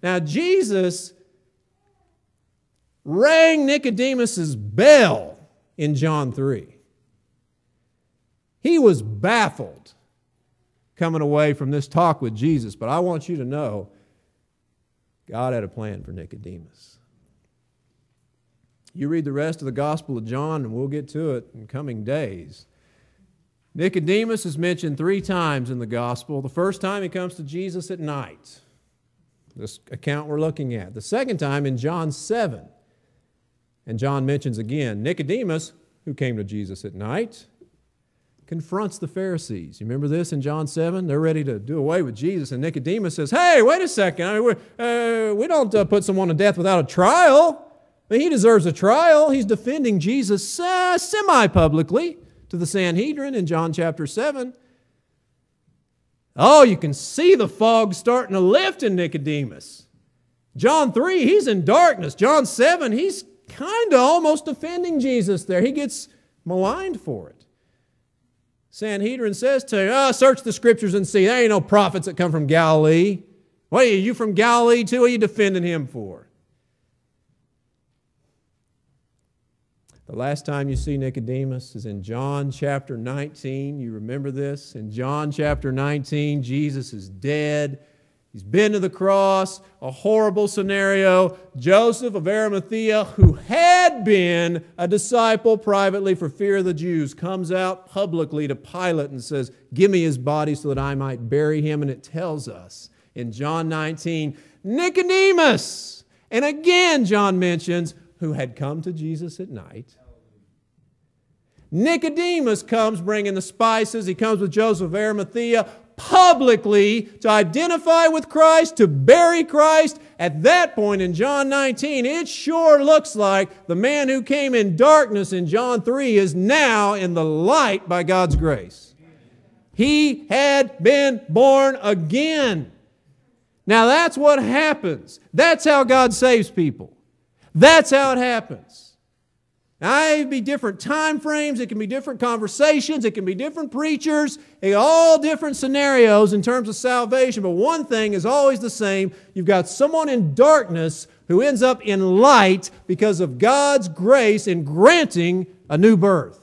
Now, Jesus rang Nicodemus' bell in John 3. He was baffled coming away from this talk with Jesus, but I want you to know God had a plan for Nicodemus. You read the rest of the Gospel of John, and we'll get to it in coming days. Nicodemus is mentioned 3 times in the Gospel. The first time he comes to Jesus at night, this account we're looking at. The second time in John 7. And John mentions again, Nicodemus, who came to Jesus at night, confronts the Pharisees. You remember this in John 7? They're ready to do away with Jesus, and Nicodemus says, hey, wait a second. I mean, we don't put someone to death without a trial. I mean, he deserves a trial. He's defending Jesus semi-publicly to the Sanhedrin in John chapter 7. Oh, you can see the fog starting to lift in Nicodemus. John 3, he's in darkness. John 7, he's kind of almost defending Jesus there. He gets maligned for it. Sanhedrin says to him, search the Scriptures and see. There ain't no prophets that come from Galilee. What are you from Galilee too? What are you defending him for? The last time you see Nicodemus is in John chapter 19. You remember this? In John chapter 19, Jesus is dead. He's been to the cross, a horrible scenario. Joseph of Arimathea, who had been a disciple privately for fear of the Jews, comes out publicly to Pilate and says, give me his body so that I might bury him. And it tells us in John 19, Nicodemus, and again John mentions, who had come to Jesus at night. Nicodemus comes bringing the spices. He comes with Joseph of Arimathea publicly to identify with Christ, to bury Christ. At that point in John 19, it sure looks like the man who came in darkness in John 3 is now in the light by God's grace. He had been born again. Now that's what happens. That's how God saves people. That's how it happens. Now, it can be different time frames, it can be different conversations, it can be different preachers, all different scenarios in terms of salvation, but one thing is always the same. You've got someone in darkness who ends up in light because of God's grace in granting a new birth.